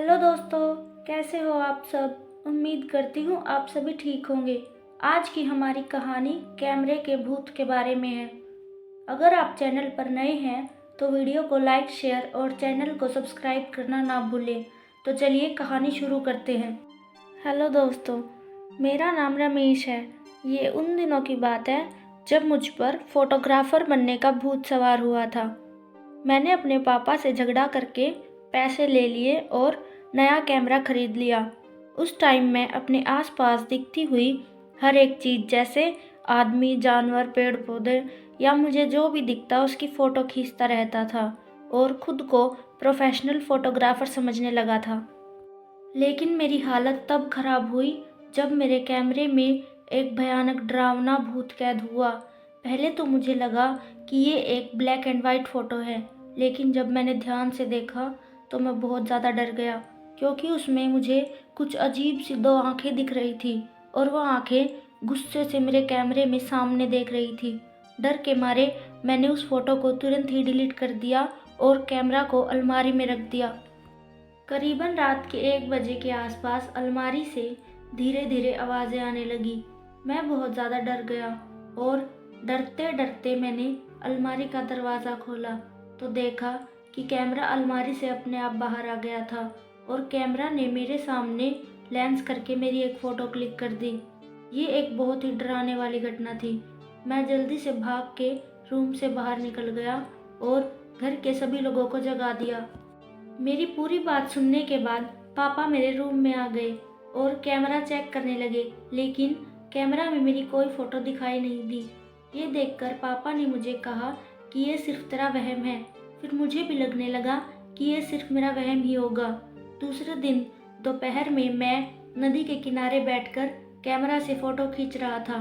Hello दोस्तों, कैसे हो आप सब। उम्मीद करती हूँ आप सभी ठीक होंगे। आज की हमारी कहानी कैमरे के भूत के बारे में है। अगर आप चैनल पर नए हैं तो वीडियो को लाइक, शेयर और चैनल को सब्सक्राइब करना ना भूलें। तो चलिए कहानी शुरू करते हैं। हेलो दोस्तों, मेरा नाम रमेश है। ये उन दिनों की बात है जब मुझ पर फोटोग्राफर बनने का भूत सवार हुआ था। मैंने अपने पापा से झगड़ा करके पैसे ले लिए और नया कैमरा खरीद लिया। उस टाइम मैं अपने आसपास दिखती हुई हर एक चीज़, जैसे आदमी, जानवर, पेड़ पौधे या मुझे जो भी दिखता उसकी फ़ोटो खींचता रहता था और खुद को प्रोफेशनल फ़ोटोग्राफ़र समझने लगा था। लेकिन मेरी हालत तब खराब हुई जब मेरे कैमरे में एक भयानक डरावना भूत कैद हुआ। पहले तो मुझे लगा कि ये एक ब्लैक एंड वाइट फ़ोटो है, लेकिन जब मैंने ध्यान से देखा तो मैं बहुत ज़्यादा डर गया, क्योंकि उसमें मुझे कुछ अजीब सी दो आंखें दिख रही थी और वह आंखें गुस्से से मेरे कैमरे में सामने देख रही थी। डर के मारे मैंने उस फ़ोटो को तुरंत ही डिलीट कर दिया और कैमरा को अलमारी में रख दिया। करीबन रात के 1 बजे के आसपास अलमारी से धीरे धीरे आवाज़ें आने लगी। मैं बहुत ज़्यादा डर गया और डरते डरते मैंने अलमारी का दरवाज़ा खोला तो देखा कि कैमरा अलमारी से अपने आप बाहर आ गया था और कैमरा ने मेरे सामने लेंस करके मेरी एक फ़ोटो क्लिक कर दी। ये एक बहुत ही डराने वाली घटना थी। मैं जल्दी से भाग के रूम से बाहर निकल गया और घर के सभी लोगों को जगा दिया। मेरी पूरी बात सुनने के बाद पापा मेरे रूम में आ गए और कैमरा चेक करने लगे, लेकिन कैमरा में मेरी कोई फ़ोटो दिखाई नहीं दी। ये देखकर पापा ने मुझे कहा कि ये सिर्फ तेरा वहम है। फिर मुझे भी लगने लगा कि ये सिर्फ मेरा वहम ही होगा। दूसरे दिन दोपहर में मैं नदी के किनारे बैठकर कैमरा से फ़ोटो खींच रहा था।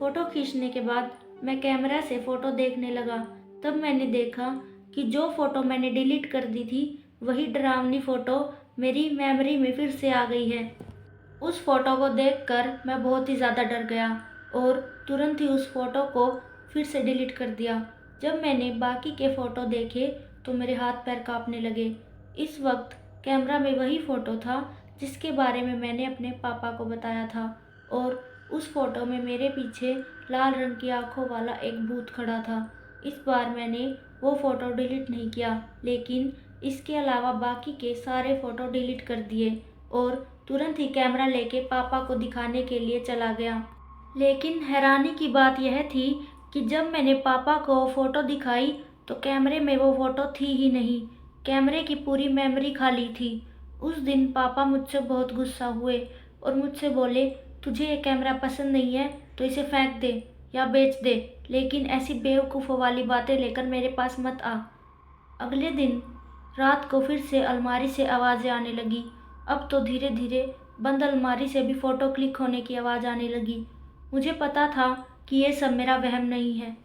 फ़ोटो खींचने के बाद मैं कैमरा से फ़ोटो देखने लगा। तब मैंने देखा कि जो फ़ोटो मैंने डिलीट कर दी थी वही डरावनी फ़ोटो मेरी मेमोरी में फिर से आ गई है। उस फ़ोटो को देखकर मैं बहुत ही ज़्यादा डर गया और तुरंत ही उस फ़ोटो को फिर से डिलीट कर दिया। जब मैंने बाकी के फ़ोटो देखे तो मेरे हाथ पैर कांपने लगे। इस वक्त कैमरा में वही फ़ोटो था जिसके बारे में मैंने अपने पापा को बताया था और उस फ़ोटो में मेरे पीछे लाल रंग की आंखों वाला एक भूत खड़ा था। इस बार मैंने वो फ़ोटो डिलीट नहीं किया, लेकिन इसके अलावा बाकी के सारे फ़ोटो डिलीट कर दिए और तुरंत ही कैमरा लेके पापा को दिखाने के लिए चला गया। लेकिन हैरानी की बात यह थी कि जब मैंने पापा को फ़ोटो दिखाई तो कैमरे में वो फ़ोटो थी ही नहीं। कैमरे की पूरी मेमोरी खाली थी। उस दिन पापा मुझसे बहुत गुस्सा हुए और मुझसे बोले, तुझे ये कैमरा पसंद नहीं है तो इसे फेंक दे या बेच दे, लेकिन ऐसी बेवकूफ़ों वाली बातें लेकर मेरे पास मत आ। अगले दिन रात को फिर से अलमारी से आवाज़ें आने लगी। अब तो धीरे धीरे बंद अलमारी से भी फ़ोटो क्लिक होने की आवाज़ आने लगी। मुझे पता था कि ये सब मेरा वहम नहीं है।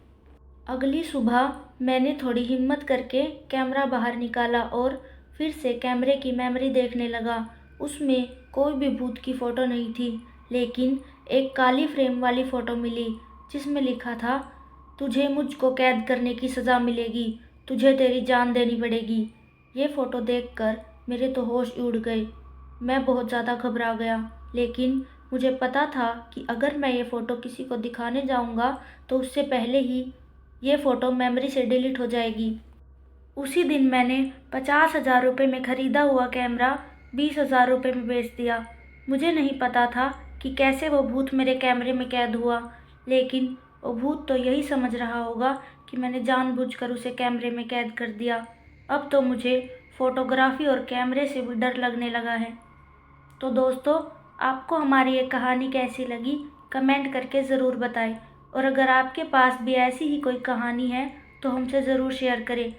अगली सुबह मैंने थोड़ी हिम्मत करके कैमरा बाहर निकाला और फिर से कैमरे की मेमोरी देखने लगा। उसमें कोई भी भूत की फ़ोटो नहीं थी, लेकिन एक काली फ्रेम वाली फ़ोटो मिली जिसमें लिखा था, तुझे मुझको कैद करने की सज़ा मिलेगी, तुझे तेरी जान देनी पड़ेगी। ये फ़ोटो देखकर मेरे तो होश ही उड़ गए। मैं बहुत ज़्यादा घबरा गया, लेकिन मुझे पता था कि अगर मैं ये फ़ोटो किसी को दिखाने जाऊंगा तो उससे पहले ही ये फ़ोटो मेमोरी से डिलीट हो जाएगी। उसी दिन मैंने 50,000 रुपये में ख़रीदा हुआ कैमरा 20,000 रुपये में बेच दिया। मुझे नहीं पता था कि कैसे वो भूत मेरे कैमरे में कैद हुआ, लेकिन वो भूत तो यही समझ रहा होगा कि मैंने जानबूझकर उसे कैमरे में कैद कर दिया। अब तो मुझे फ़ोटोग्राफी और कैमरे से भी डर लगने लगा है। तो दोस्तों, आपको हमारी ये कहानी कैसी लगी कमेंट करके ज़रूर बताएं, और अगर आपके पास भी ऐसी ही कोई कहानी है तो हमसे ज़रूर शेयर करें।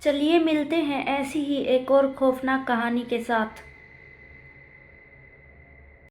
चलिए मिलते हैं ऐसी ही एक और खौफनाक कहानी के साथ।